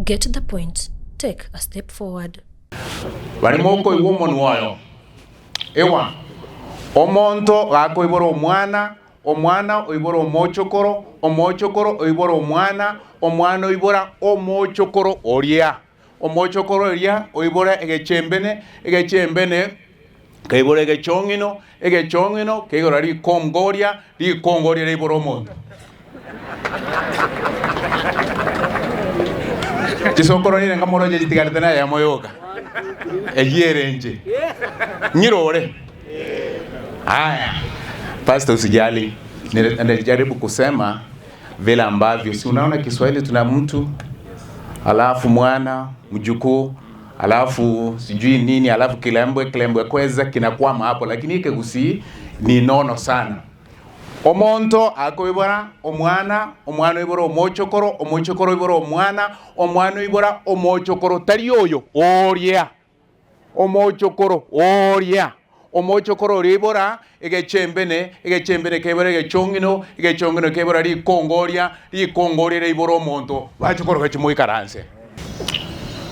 Get the point. Take a step forward. Balimoko iwomo wayo. Ewa. Omonto gako iboro omwana, omwana oiboro omochokoro, omochokoro oiboro omwana, omwana oibora omochokoro oria. Omochokoro oria oibora egechembene, egechembene kaibora egechongino kaigora rikongoria reiboro omonto. Chisokoro ni ngamoro je jitigaritana ya moyoka. Ejirenje. Nyirore. Haya. Pastor usijali. Najaribu kusema vile ambavyo si unaona Kiswahili tuna mtu alafu mwana, mjukuu, alafu sijui nini, alafu kilembwe kweza kinakwama hapo, lakini ikegusi ni nono sana. Omonto akoibora omwana, omwana ibora omochokoro, omochokoro ibora omwana, omwana ibora omochokoro tari oyo oria. Omochokoro oria. Omochokoro ibora egechembene kebora egechongino kebora rikongoria ibora omonto bachokoro gachimui karanse.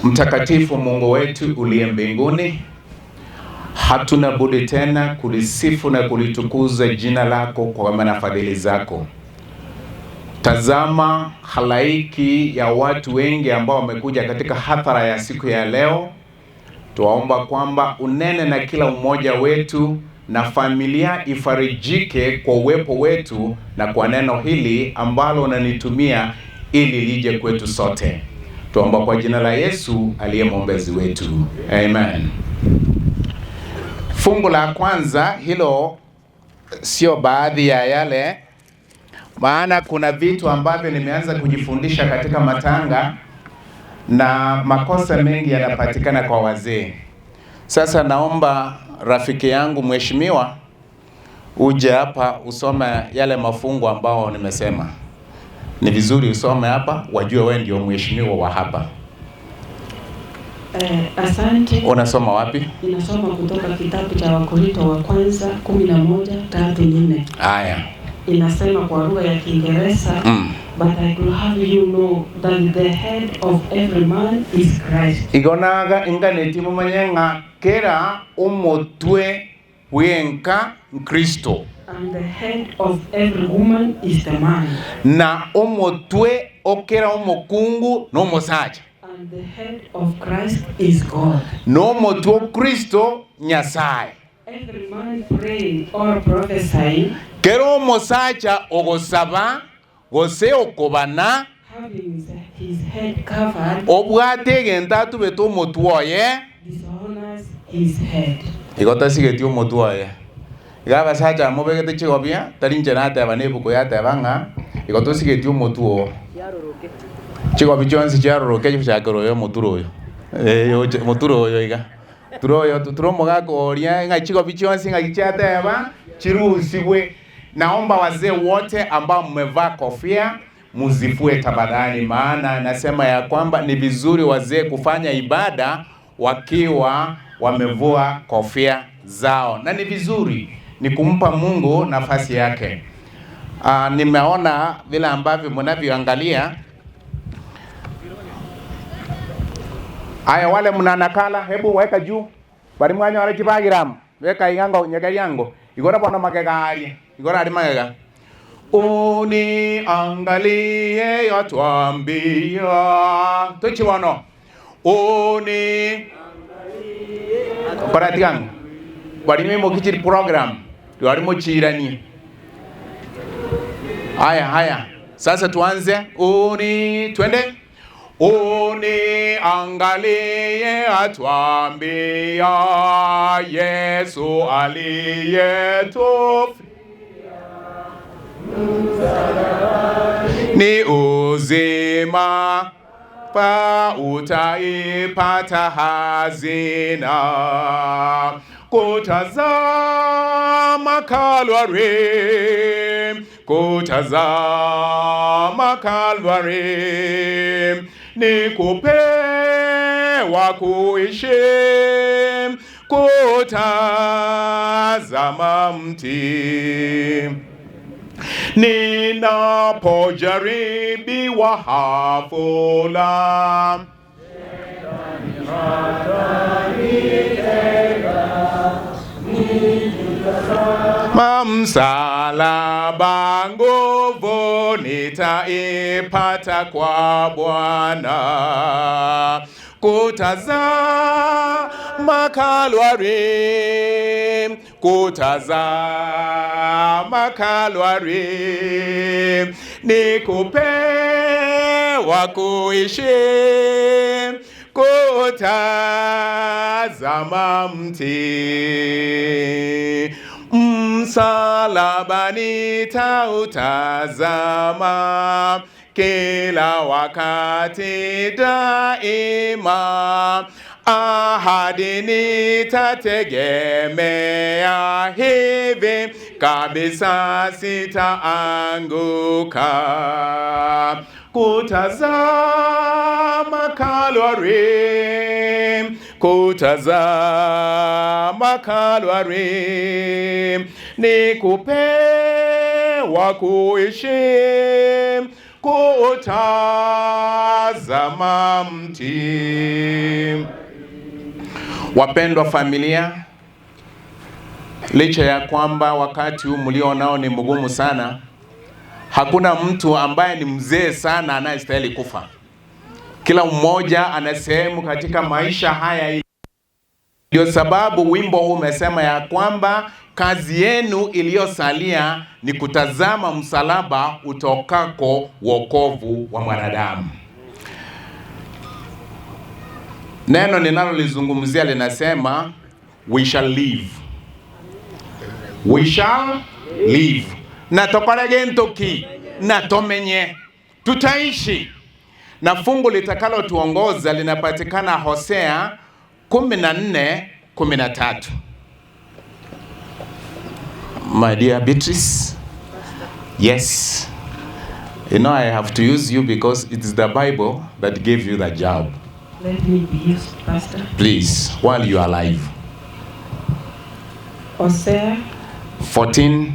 Mtakatifu Mungu wetu uliye mbinguni, hatuna budi tena kulisifu na kulitukuza jina lako kwa wema na fadhili zako. Tazama halaiki ya watu wengi ambao wamekuja katika hadhara ya siku ya leo. Tuwaomba kwamba unene na kila mmoja wetu na familia ifarijike kwa uwepo wetu na kwa neno hili ambalo unanitumia ili lije kwetu sote. Tuomba kwa jina la Yesu aliye mwombezi wetu. Amen. Fungu la kwanza hilo sio baadhi ya yale, maana kuna vitu ambavyo nimeanza kujifundisha katika matanga na makosa mengi yanapatikana kwa wazee. Sasa naomba rafiki yangu mheshimiwa uje hapa usome yale mafungu ambao nimesema. Ni vizuri usome hapa wajue wewe ndio mheshimiwa wa hapa. Asante. Unasoma wapi? Ninasoma kutoka kitabu cha Wakorintho wa kwanza 11:3-4. Haya. Inasema kwa lugha ya Kiingereza, but I will have you know that the head of every man is Christ. Igonaga inganeti mumanyenga kera umotwe wenka Kristo. And the head of every woman is the man. Na umotwe okera umukungu no mosacha. And the head of Christ is God. No motwe Kristo Nyasaye. Every man praying or prophesying, kero mosacha ogosaba gose okobana having his head covered, obwate genta tubeto motwoye dishonors his head. igota sigetio motwoye igaba sacha mobegete chigobia tarinje nate banebu ko yate banga igota sigetio motwo yaroroke chigobi chonsi yaroroke chakoro yo moturo yo moturo yo iga turo mogako oria ngachigo bichonsi ngagichata chiruhusiwe. Naomba wazee wote ambao mmevaa kofia muzifue tafadhali, maana nasema ya kwamba ni vizuri wazee kufanya ibada wakiwa wamevua kofia zao, na ni vizuri ni kumpa Mungu nafasi yake. Nimeona vile ambavyo mnavyoangalia. Aya, wale mnanakala hebu weka juu. Bari mwanya wale kibagiram. Weka ingango nyakari yango. Igora bwana makegari. Igora ari magega. Uni angalie yatuambia. Tochi wano. Uni angalie. Parati gango. Bari mimo kichiri program. Tuari mochirani. Haya. Sasa tuanze. Uni twende. Uni angalie atuambia Yesu aliyetufia ni uzima pa utaipata hazina kutazama Kalvari ni kupewa kuishi kutazama mti ninapojaribiwa hafula. Msalaba nguvu nitaipata kwa Bwana, kutazama Kalvari, kutazama Kalvari, nikupewa kuishi kutazama mti. Msalaba nitautazama kila wakati daima, ahadi nitategemea, hivi kabisa sitaanguka. Kutazama Kalvari, kutazama Kalvari, nikupewa kuishi kutazama mti. Wapendwa familia, licha ya kwamba wakati huu mlio nao ni mgumu sana, hakuna mtu ambaye ni mzee sana anayestahili kufa. Kila mmoja ana sehemu katika maisha haya. Ndio sababu wimbo huu umesema ya kwamba kazi yenu iliyosalia ni kutazama msalaba utokako wokovu wa mwanadamu. Neno ninalolizungumzia linasema we shall live. We shall live. Na tokorege ntoki na tomenye tutaishi. Na fungu litakalo tuongoza linapatikana Hosea 14:13. My dear Beatrice, yes, you know I have to use you because it is the Bible that gave you the job. Let me be used, Pastor. Please, while you are alive. Hosea 14.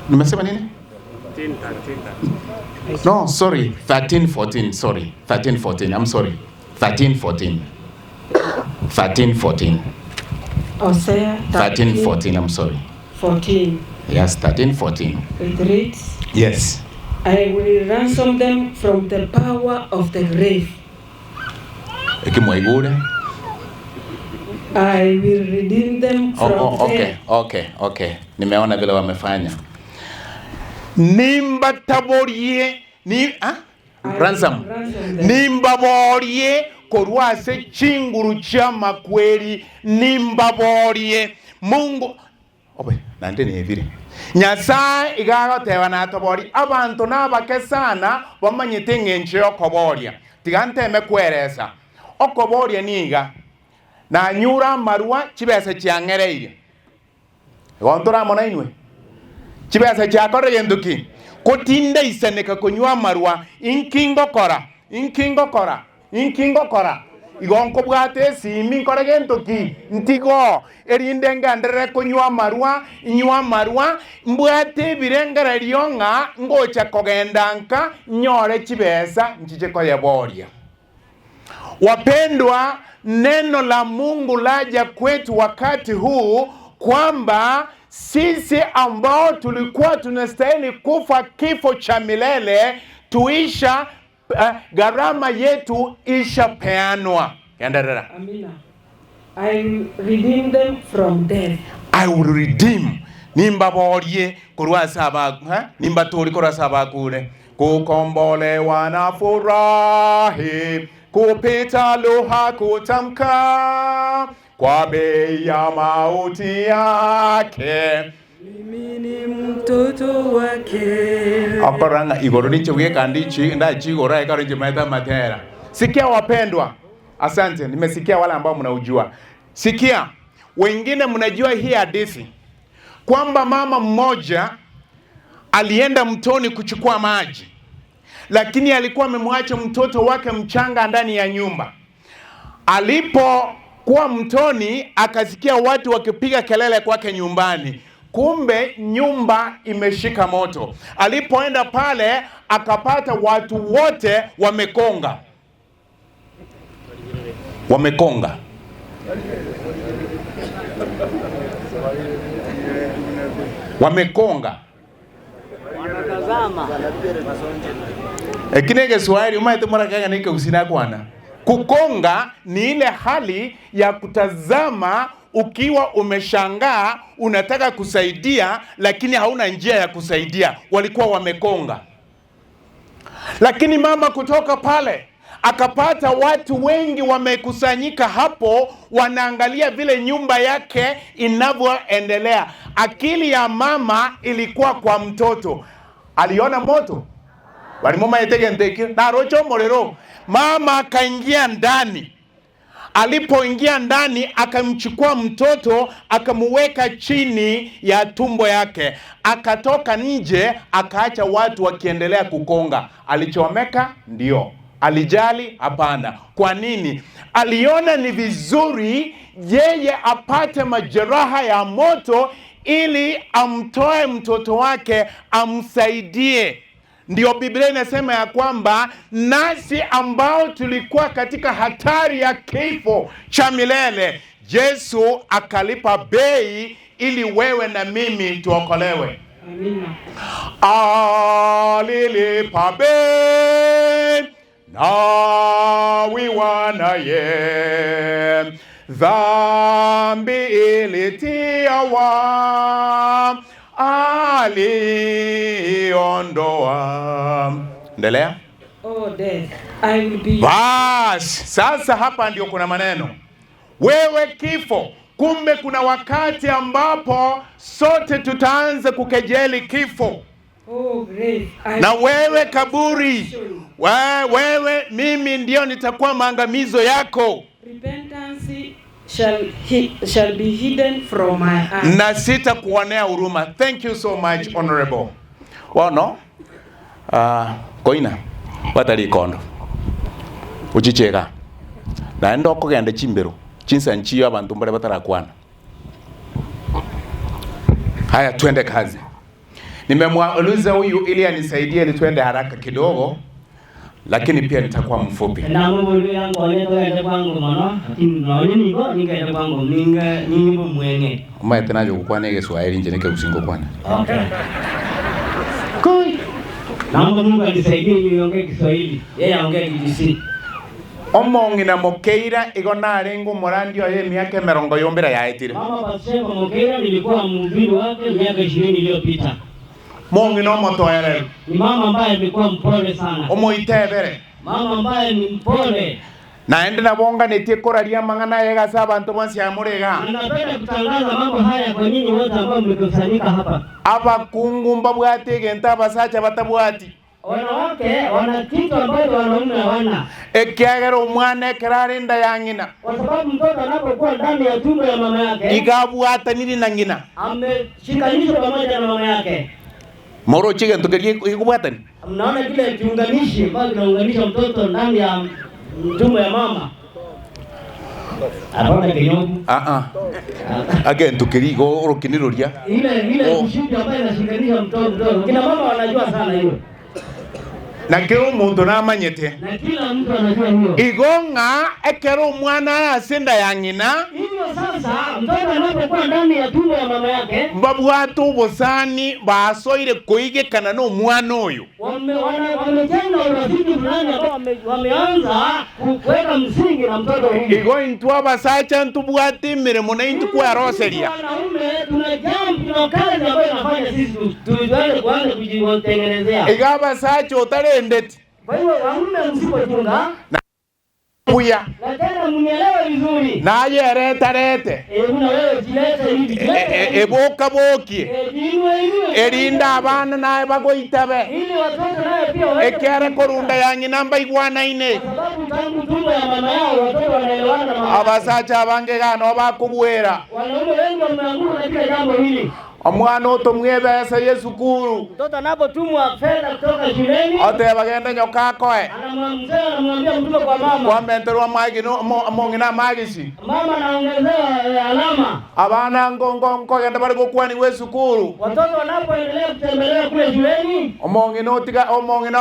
Nimesema nini? 13. No, sorry, 13:14. Sorry, 13:14. I'm sorry, 13:14. 13:14. Hosea 13:14. I'm sorry. 14. Yes, 13:14. It reads, Yes. I will ransom them from the power of the grave. Ekimwaigure. I will redeem them from Okay. Nimeona vile wamefanya. Nimba taborie ni ransom. Nimba borie korwase chinguru cha makweli, nimba borie Mungu obe nande ni evire Nyasaye igagotewa na tobori abantu nabake sana bamanyite ngenche okoboria tiganteme kweresa okoboria niga na nyura marua chibese chiangereire gondora mona inwe chibese chiakorege nduki kotinde iseneka konywa marua inkingo kora igonko bwate simi korege nduki ntigo erinde ngandere konywa marua mbwate birengera rionga ngocha kogendanka nyore chibesa nchiche koyeboria. Wapendwa, neno la Mungu laja kwetu wakati huu kwamba sisi ambao tulikuwa tunastahili kufa kifo cha milele tuisha gharama yetu isha peanwa. Yandarara. Amina. I will redeem them from death. I will redeem. Nimba borie kurwa saba nimba tori kurwa saba kule kukombolewa na furahi kupita lugha kutamka kwa bei ya mauti yake. Mimi ni mtoto wake. Aparanga igoro nicho kandichi nda chigora ikarinje maeta matera. Sikia wapendwa. Asante, nimesikia wale ambao mnaujua. Sikia, wengine mnajua hii hadithi kwamba mama mmoja alienda mtoni kuchukua maji, lakini alikuwa amemwacha mtoto wake mchanga ndani ya nyumba. Alipokuwa mtoni akasikia watu wakipiga kelele kwake nyumbani, kumbe nyumba imeshika moto. Alipoenda pale akapata watu wote wamekonga. Wanatazama. Kinege Swahili umaite mara kanga nika usina kwana. Kukonga ni ile hali ya kutazama ukiwa umeshangaa, unataka kusaidia lakini hauna njia ya kusaidia. Walikuwa wamekonga. Lakini mama kutoka pale akapata watu wengi wamekusanyika hapo, wanaangalia vile nyumba yake inavyoendelea. Akili ya mama ilikuwa kwa mtoto. Aliona moto. Walimoma yetege ndeke na rocho morero. Mama akaingia ndani. Alipoingia ndani akamchukua mtoto akamuweka chini ya tumbo yake. Akatoka nje akaacha watu wakiendelea kukonga. Alichomeka? Ndio. Alijali? Hapana. Kwa nini? Aliona ni vizuri yeye apate majeraha ya moto ili amtoe mtoto wake amsaidie. Ndio Biblia inasema ya kwamba nasi ambao tulikuwa katika hatari ya kifo cha milele, Yesu akalipa bei ili wewe na mimi tuokolewe. Amina. Alilipa bei na wiwanaye, dhambi ilitiawa, aliondoa. Endelea. Oh death, I will be. Bas, sasa hapa ndio kuna maneno. Wewe kifo, kumbe kuna wakati ambapo sote tutaanza kukejeli kifo. Oh grace, Na wewe kaburi, wewe mimi ndio nitakuwa maangamizo yako. repentance shall be hidden from my eyes. Na sitakuonea huruma. Thank you so much, honorable. Wono, koina, watali kondo. Uchichega. Na endo kugenda chimbero. Chinsa nchiyo abantu mbale batarakwana. Haya, twende kazi. Nimemwauliza huyu ili anisaidie ili twende haraka kidogo, lakini pia nitakuwa mfupi. Na mbona yangu anaenda kwangu mwana, naona niko ningeenda kwangu ningo mwenge. Umaite najo kukwana ege Swahili nje nike usingo kwana. Okay. Koi. Naomba Mungu anisaidie niongee Kiswahili. Yeye aongee Kijisi. Omongi na mokeira igona arengo morandio ye miaka 70 yaitire. Mama Paseko Mokeira nilikuwa mhubiri wake miaka 20 iliyopita. Mongi no motoere. Ni mama ambaye amekuwa mpole sana. Omoitebere. Mama ambaye ni mpole. Naende na bonga netie koraria mangana yega sa bantu bonsi amurega. Ninapenda kutangaza mambo haya kwa nyinyi wote ambao mmekusanyika hapa. Abakungu mbabwate genta basacha batabwati. Wanawake wana kitu ambacho wanaume hawana. Ekiagera omwana kerarinda yangina. Kwa sababu mtoto anapokuwa ndani ya tumbo ya mama yake, igabwata niri nangina. Ameshikanishwa pamoja na mama yake. Moro chige ntokerie igubwatani. Mnaona kile kiunganishi ambacho kinaunganisha mtoto ndani ya tumbo ya mama. Abona kinyogu. Again ntokerie go orokiniroria. Ile kushuti ambayo inashikanisha mtoto. Kina mama wanajua sana hiyo. Na kero muntu namanyete. Na kila mtu anajua hiyo. Igonga ekero mwana asinda yangina. Hivyo sasa mtoto anapokuwa ndani ya tumbo ya mama yake, mbabwatu bosani basoire koige kana no mwana oyo. Wamejenga urafiki fulani ambao wameanza kuweka msingi na mtoto huyu. Igo intwa basacha ntubwati miremo na intu kwa roseria. Wanaume tuna jambo, tuna kazi ambayo inafanya sisi tuweze kuanza kujitengenezea. Iga basacha utarendeti. Kwa hiyo wanaume msipochunga kuya. na tena mnielewe vizuri. Na yere tarete. Una wewe jilete hivi. Eboka boki. Erinda abana nae bagoitabe. Ili watoto naye pia wawe. Ekere korunda yanyi namba igwana ine. Sababu tangu tumbo ya mama yao watoto wanaelewana na mama. Abasacha bange gano bakubwera. Wanaume wengi wameanguka katika jambo hili. Omwana otomwe besa yesukuru. Mtoto anapotumwa fedha kutoka shuleni, Ote bagenda nyoka koe. Anamwambia mtume kwa mama. Kwa menterwa magi no mongina magisi. Mama anaongezewa alama. Abana ngongo genda bari gokwani wesukuru. Watoto wanapoendelea kutembelea kule shuleni, omongino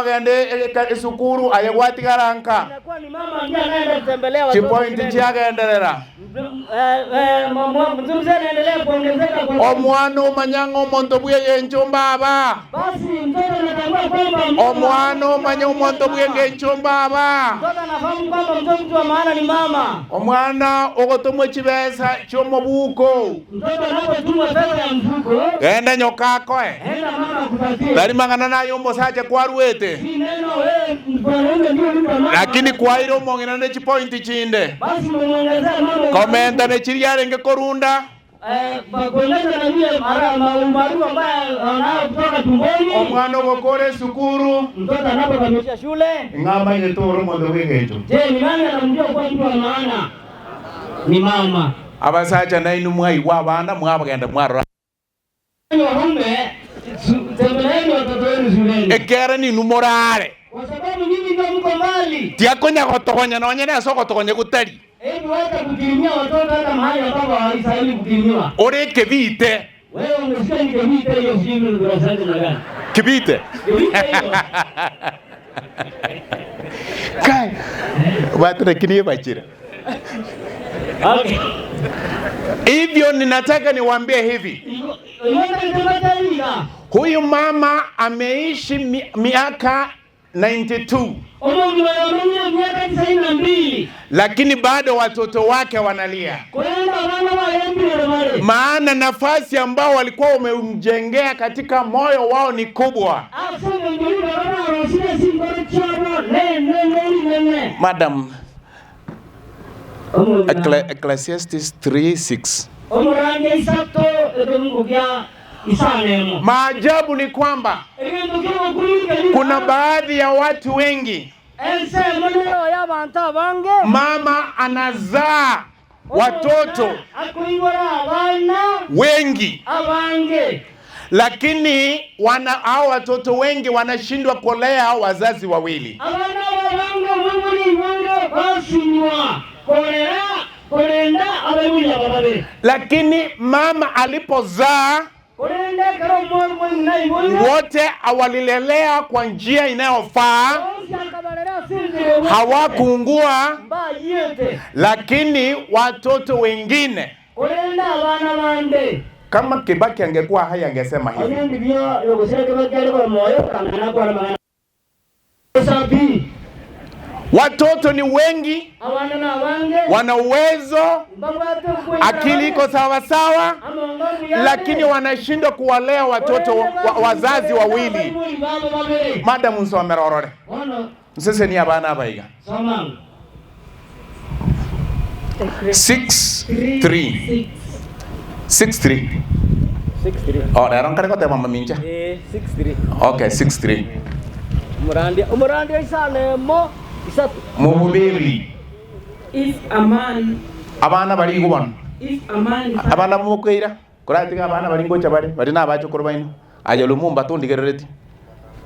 gende esukuru ayegwatigaranka. Inakuwa ni mama ndiye anaenda kutembelea watoto. Chipointi chiagenderera. Mzee anaendelea kuongezeka kwa Omwana manyango monto bwege nchombaba. Basi mtoto anatambua kwamba Omwana manyango monto bwege nchombaba. mtoto anafahamu kwamba mtu wa maana ni mama. Omwana ogotomwe chibesa chomobuko. Mtoto anapotumwa pesa ya mfuko, Genda nyoka koe. enda mama akupatie. Dari mangana nayo mbosaje kwaruete. Si neno wewe mwanaume ndio mama. Lakini kwa hilo mongina ne chipointi chinde. Basi muongezea mama. Komenta ne chiriarenge korunda. Kueleza na yule marumaru ambaye anayotoka tumboni. Omwana ogokore sukuru. Mtoto anapokamilisha shule, Ngamba ile toro mondo bwegecho. je, ni nani anamjua kwa mtu wa maana? Ni mama. Abasacha nainu mwai wabana mwabagenda mwarra. Waume, tembeleeni watoto wenu shuleni. Ekera ni numorare. Kwa sababu nyinyi ndio mko mbali. Tiakonya gotokonya na onyene soko tokonya gutari. Hebu hata kukirimia watoto hata mahali ambapo hawastahili kukirimiwa. Ore kebite. Wewe umesikia ni kebite hiyo sijui ndio sasa na gani? Kebite. Kebite hiyo. Kai. Watu rekini bachira. Okay. Hivyo ninataka niwaambie hivi. Huyu mama ameishi miaka 92. Lakini bado watoto wake wanalia. Maana nafasi ambao walikuwa wamemjengea katika moyo wao ni kubwa. Madam, Ecclesiastes 3:6. Maajabu ni kwamba kuna baadhi ya watu wengi mama anazaa watoto wengi, lakini hao watoto wengi wanashindwa kulea wazazi wawili. Lakini mama alipozaa wote awalilelea kwa njia inayofaa, hawakuungua. Lakini watoto wengine, kama Kibaki angekuwa hai angesema hivi: watoto ni wengi, wana uwezo, akili iko sawa sawa, lakini wanashindwa kuwalea watoto wazazi wawili. Madam Nsomerorore. Sasa ni abana abaiga. 6:3. 6:3. Oh, daron kare ko te mama mincha. 6:3. Okay, 6:3. Umurandi isane mo isatu. Muhubiri. If a man abana mukwira kuratiga abana bari ngocha bari nabacho kurbaino aje lumumba tundigerereti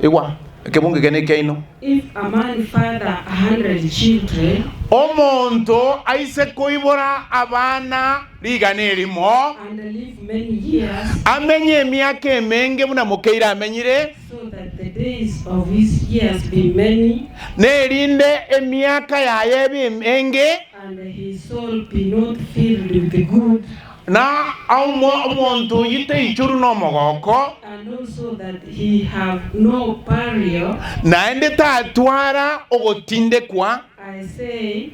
igwa kebunge gene keino. If a man father 100 children, omonto aise koibora abana liganelimo and live many years, amenye miaka emenge muna mukeira amenyire, so that the days of his years be many, nerinde emiaka yaye bimenge, and his soul be not filled with the good, na omonto yite ichuru no mogoko, and also that he have no burial. na ende tatwara ogotinde kwa I say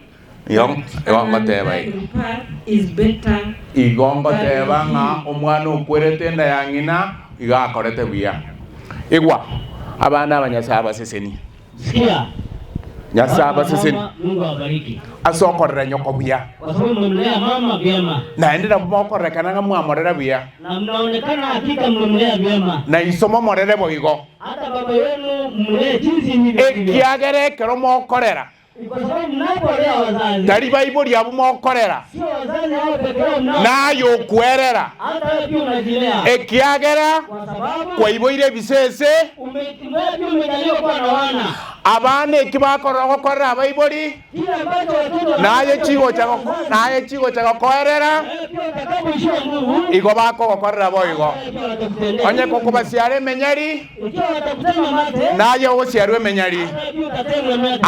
igongo teba is better. igongo teba nga omwana okwerete nda yangina igakorete buya igwa abana abanyasaba seseni Sikia. nyasaba seseni Mungu awabariki. asokorera nyoko buya Kwa sababu mmemlea mama vyema. na endera mokoreka nga mwamorera buya Na mnaonekana hakika mmemlea vyema. na isomo morere boigo Hata baba yenu mmlee jinsi nilivyo. ekiagere kero mokorera Kwa sababu mnapolea wazazi. Tari Bible yabu mokorera. Sio wazazi hao peke yao mnao. Nayo kwerera. Hata wewe pia unajilea. Ekiagera Kwa sababu kwa iboire bisese umejaliwa kuwa na wana. Abane kibakoro korera Bible. Kile ambacho watoto naye chigo cha kwerera. Igo bako gokorera boigo. Onye kokobasiare menyari. Naye ociarwe menyari.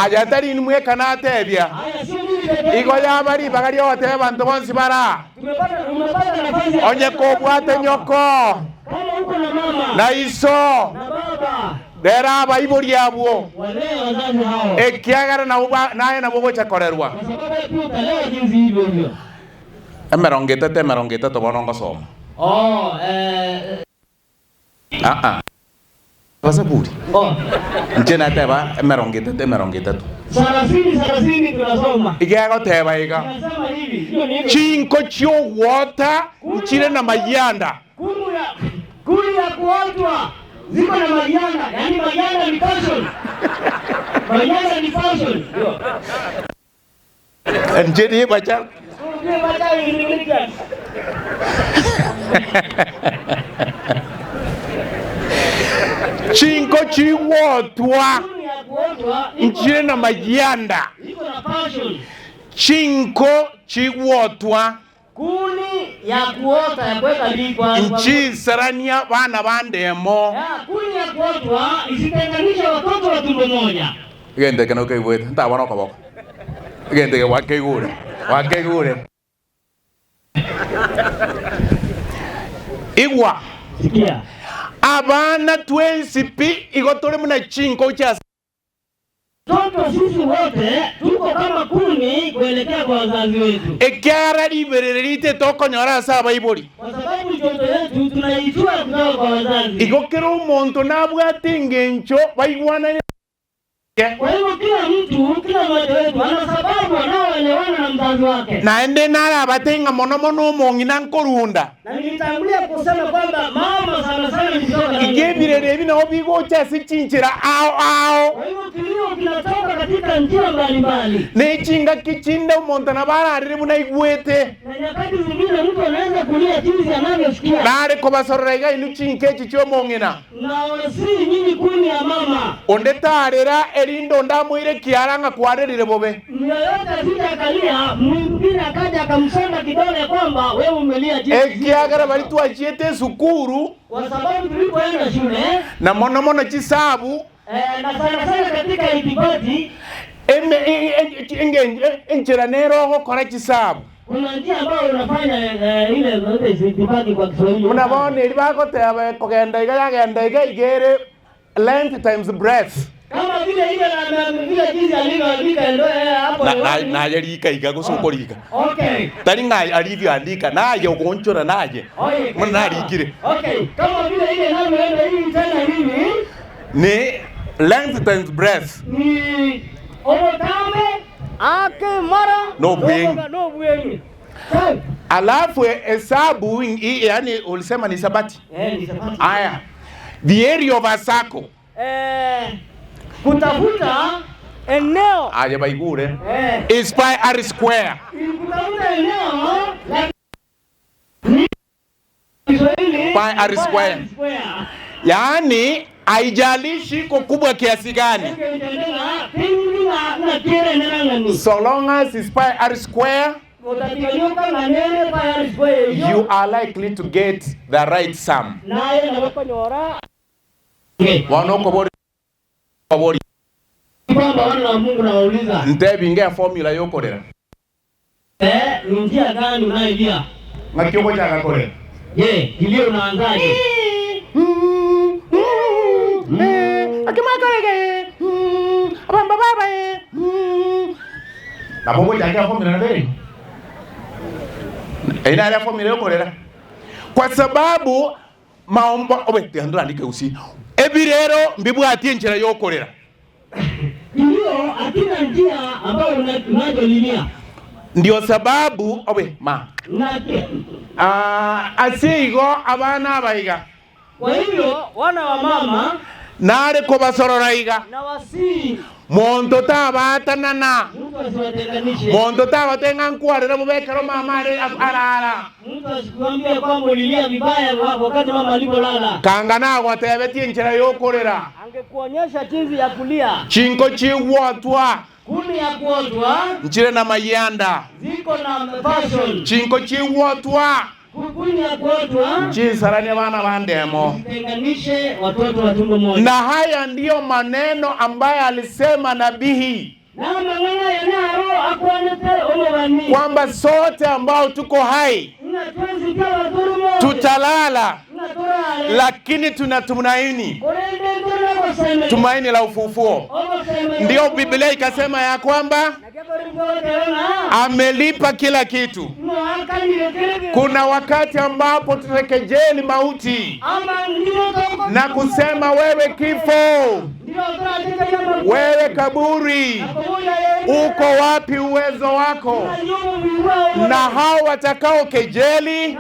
Ajatari nimwe kana tebia. Igo ya bari bagari ote bantu bonsi bara. Onye kobwate nyoko. Kama uko na mama. Na iso. Na baba. Dera Bible yabuo. Wale wazazi hao. Ekiagara na uba naye na bogo cha korerwa. Kwa sababu pia utalewa jinsi hivyo hivyo. Emerongeta to bonongo soma. Wasaburi. Njena teba emerongeta to. Sarasini tunasoma. Igego teba iga. Tunasema hivi. Hiyo ni Chinko chio water chile na mayanda. Kuli ya kuotwa. Ziko na majanga, yani majanga ni fashion. Majanga ni fashion. Njeni bacha. Ndio bacha ni Chinko chiwotwa. Chile na mayanda. Ziko na fashion. Chinko chiwotwa. Kuni ya kuota ya kuweka lipa. Nchi sarania bana bandemo. Kuni ya kuotwa isitenganishe watoto wa tumbo moja. Gende kana kai wet. Nta wana kwa boko. Gende ke wakai gure. Igwa. Sikia. Abana twensipi igotore muna chinko cha. Toto sisi wote tuko kama kuni kuelekea kwa wazazi wetu. Ekiara libererite toko nyora sa Bible. Kwa sababu toto yetu tunaijua kutoka kwa wazazi. Igokero umuntu nabwate ngencho baigwana. Kwa hivyo kila mmoja wetu ana sababu anaoelewana na mzazi wake. Naende nara batenga mono mongi nankorunda. Na nilitangulia kusema kwamba mama sana ni kutoka. Igebirere hivi na obigo cha sichinchira ao. Kwa hivyo kilio kinatoka katika njia mbalimbali. Nechinga kichinda umuntu nabararire muna igwete. Na nyakati zingine mtu anaweza kulia jinsi anavyosikia. Nare kobasorega inuchinkechi chyo mongina. Na si nyinyi kuni ya mama. Onde tarera erindo ndamuire kiaranga kwarerire bobe. Yoyote asijakalia mwingine akaja akamsonga kidole kwamba wewe umelia jinsi. Ekiagara bali tuachiete sukuru. Kwa sababu tulipoenda shule na mono chisabu na sana katika itibati enchera nero gokora chisabu. Kuna njia ambayo unafanya ile itibati kwa Kiswahili. Unabona ilibako tebe kogenda iga igere length times breadth. Kama vile vile jinsi alivyoandika ndio hapo. Na yalika iga gusukorika. Okay. Tari ngai alivyo andika naye ugonchora naye. Mwana alikire. Okay. Kama vile ile inavyoenda hivi tena hivi ni length times breadth. Ni obotame ake mara no bwengi. Alafu hesabu yani ulisema ni sabati. Ni sabati. Aya. The area of a circle. Kutafuta eneo. Aje baigure. Is pi r square. Kutafuta eneo la pi r square. Yani haijalishi iko kubwa kiasi gani. So long as is pi r square, you are likely to get the right sum. Wanoko bori. Ntebi ingia formula yokorera. Ni njia gani unayoidia? Ngakiogo chaka korera. Je, kilio unaanzaje? Akimakorege. Abamba baba. Na bogo chaka formula na beri. Ina ile formula yokorera. Kwa sababu maomba obete andra andike usi. Ebirero mbibwati enchera yokorera. Ndio akina njia ambayo unajolinia. Ndio sababu asigo abana abaiga. Kwa hivyo wana wa mama nare ko basororaiga na wasi monto tabatanana mtu asiwatenganishe, monto tabatenga nkuarira mubekero mama arara mtu asikwambie kwamba ulilia vibaya wakati mama alipolala. kangana gwatebetie njira yokorera Angekuonyesha jinsi ya kulia. chinko chiwotwa Kuni ya kuotwa nchire na mayanda ziko na fashion. chinko chiwotwa Kuni ya kuotwa chisarani bana bandemo. tenganishe watoto wa tumbo moja. Na haya ndiyo maneno ambayo alisema nabii Na maneno yanaro akuanete olobani. kwamba sote ambao tuko hai Ina tuwezi kawa turumo. tutalala, Ina turale. lakini tuna tumaini, Orende ndona kwa seme. tumaini la ufufuo. Omo seme. Ndio Biblia ikasema ya kwamba Nakebori mkote ona. amelipa kila kitu. No akani lekelege. Kuna wakati ambapo tutakejeli mauti Ama ndimo toko. na kusema wewe kifo, Ndimo toka teka yama. wewe kaburi, uko wapi uwezo wako? Na hao watakao kejeli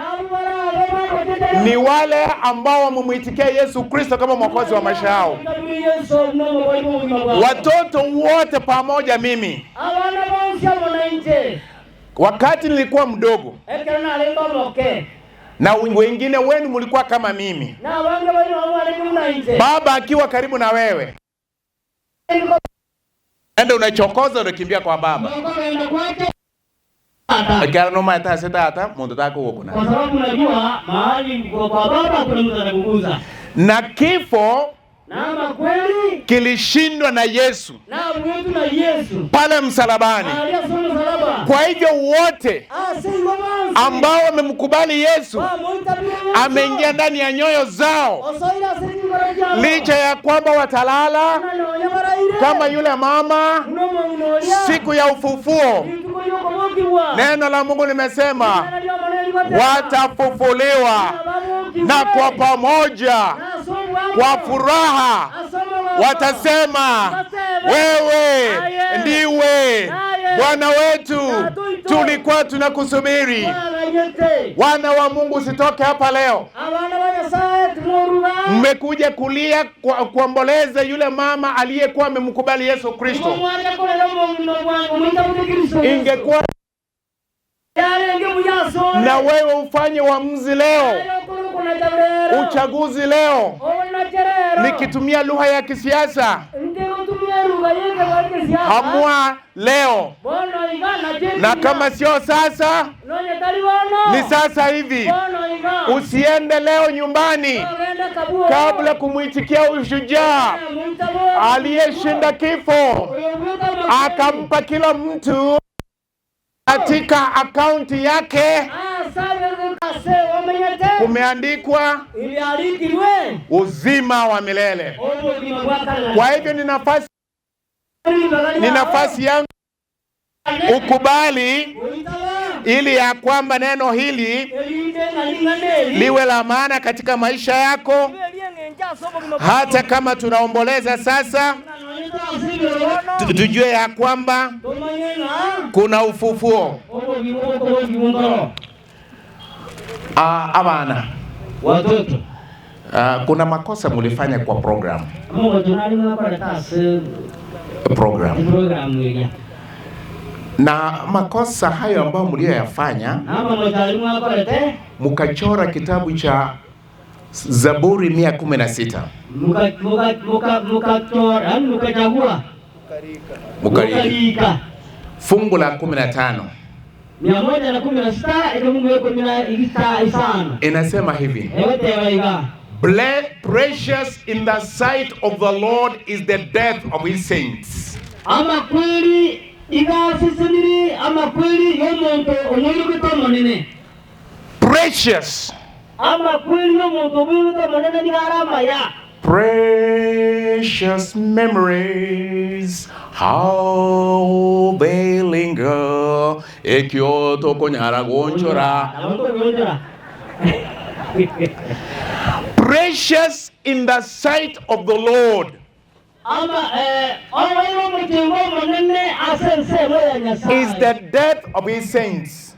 ni wale ambao wamemwitikia Yesu Kristo kama mwokozi wa maisha yao. Watoto wote pamoja mimi, wakati nilikuwa mdogo na wengine wenu mlikuwa kama mimi, baba akiwa karibu na wewe, ende unachokoza unakimbia kwa baba. Akara no mata seta hata mundo tako huko na. Kwa sababu unajua mahali kwa baba kuna mtu anakuguza. Na kifo Na kweli kilishindwa na Yesu na mwetu na Yesu pale msalabani. Kwa hivyo wote ambao wamemkubali Yesu ameingia ndani ya nyoyo zao, licha ya kwamba watalala kama yule mama siku ya ufufuo. Neno la Mungu limesema watafufuliwa na kwa pamoja kwa furaha watasema, wewe ndiwe Bwana wetu, tulikuwa tunakusubiri. Wana wa Mungu, sitoke hapa leo, mmekuja kulia kuomboleza yule mama aliyekuwa amemkubali Yesu Kristo. Ingekuwa na wewe ufanye uamuzi leo, uchaguzi leo, nikitumia lugha ya kisiasa, amua leo. Na kama sio sasa, ni sasa hivi. Usiende leo nyumbani kabla kumwitikia ushujaa aliyeshinda kifo, akampa kila mtu katika akaunti yake kumeandikwa uzima wa milele. Kwa hivyo ni nafasi yangu ukubali, ili ya kwamba neno hili liwe la maana katika maisha yako. Hata kama tunaomboleza sasa, tujue ya kwamba kuna ufufuo. Abana watoto, kuna makosa mulifanya kwa program. Na makosa hayo ambayo mlioyafanya, mukachora kitabu cha Zaburi 116. Mukarika fungu la 15 inasema hivi: precious in the sight of the Lord is the death of his saints. Ama kweli igaseseniri, ama kweli yomonto omuyukuta monene. Precious. Ama kweli yomonto omuyukuta monene ni harama ya. Precious memories, how they linger. Ekyoto konyara gonchora. Precious in the sight of the Lord is the death of his saints.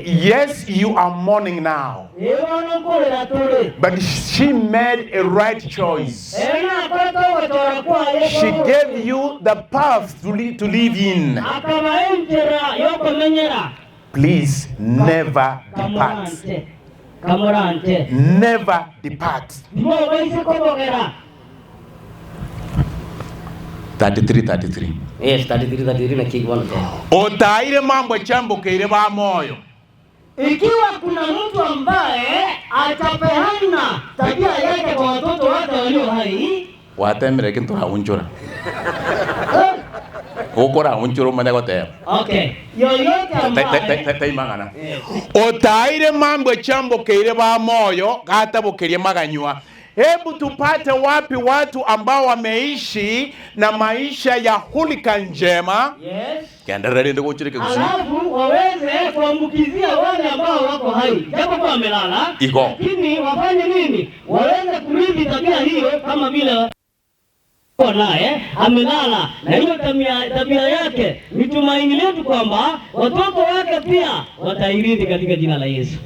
Yes, you are mourning now. But she made a right choice. She gave you the path to live in. Please never depart. Never depart. 33. Yes, 33 na kick one. Otaire mambo chambo keire ba moyo. Ikiwa kuna mtu ambaye atapeana tabia yake kwa watoto wake walio hai, watemere kintu haunjura. Ukora haunjura mane gote. Okay. Yoyote ambaye taimangana. Otaire mambo chambo keire ba moyo gata bokerie maganywa. Hebu tupate wapi watu ambao wameishi na maisha ya hulika njema. Yes. Kiandarere ndio kuchirike kusi. Alafu waweze kuambukizia wale ambao wako hai. Japo kwa wamelala. Lakini wafanye nini? Waweze kurithi tabia hiyo kama vile naye amelala. Na hiyo tabia yake ni tumaini letu kwamba watoto wake pia watairithi katika jina la Yesu.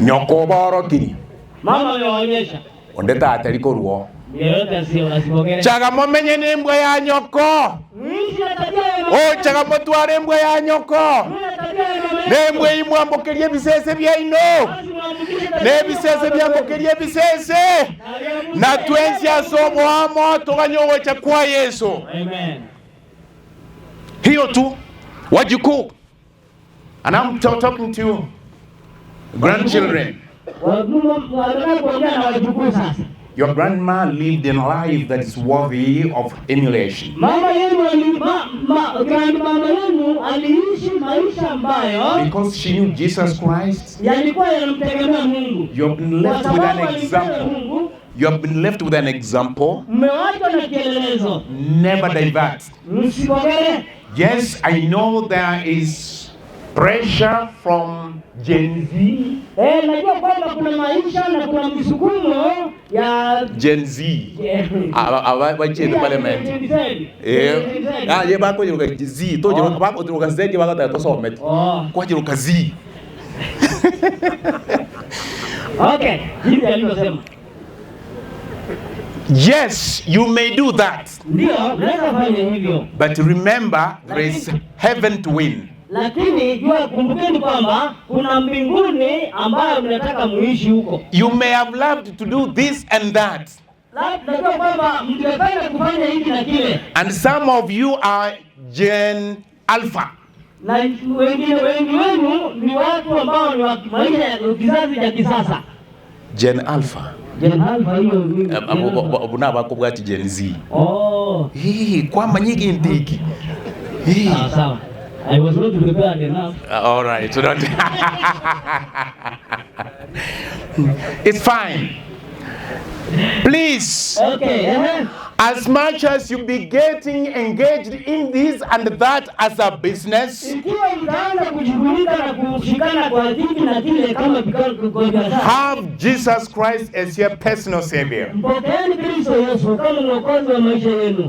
Nyoko boro kiri. Mama ameonyesha. Ondeta atariko ruo. Yeyote asipokee. Chaga momenye nembwe ya nyoko. Chaga motware mbwe ya nyoko. Nembwe imwambokerie bisese bya ino. Ne bisese byambokerie bisese. Na twenzi asomo amo toganyowe cha kwa Yesu. Amen. Hiyo tu wajukuu. And I'm talking to grandchildren. Your grandma lived a life that is worthy of emulation. Because she knew Jesus Christ, you have been left with an example. You have been left with an example. Never divert. Yes, I know there is pressure from Gen Z. Gen Z. Wacheni parliament. Ye bako jiruka Z. To jiruka bako jiruka Z bako ta to somet. Kwa jiruka Z. Okay. Yes, you may do that. But remember, there is heaven to win. You may have loved to do this and that. And some of you are Gen Alpha. Gen Alpha. Abuna bako bwati Gen Z. Oh. Kwa manyiki ndiki. Sawa. I was not prepared enough. All right. So don't it's fine. Please. Okay. As much as you be getting engaged in this and that as a business, have Jesus Christ as your personal Savior.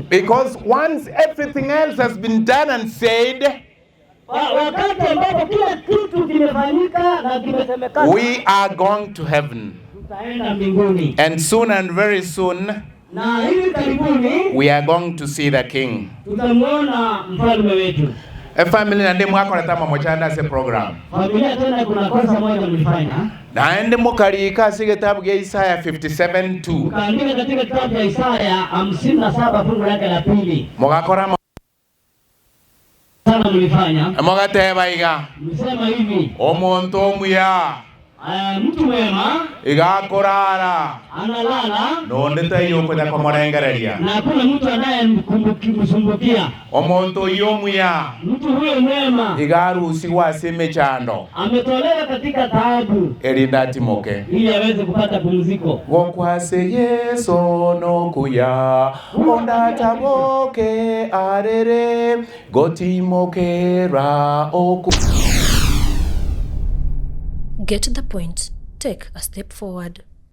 Because once everything else has been done and said, we are going to heaven. And soon and very soon, we are going to see the King. A family and them wako natama mochana se program. Na ende mokarika sige kitabu cha Isaya 57:2. Kaandika katika kitabu cha Isaya 57 fungu lake la pili. Mogakora sana mlifanya. Mogateba iga. Msema hivi. Omuntu omuya. Mtu mwema igakorara analala nondeta yoko da komorengereria na kuna mtu anayemkumbukia omuntu yomuya mtu huyo mwema igarusi waseme chando ametolewa katika taabu erinda timoke ili aweze kupata pumziko gokwase Yesu no kuya onda taboke arere gotimokera oku. Get the point. Take a step forward.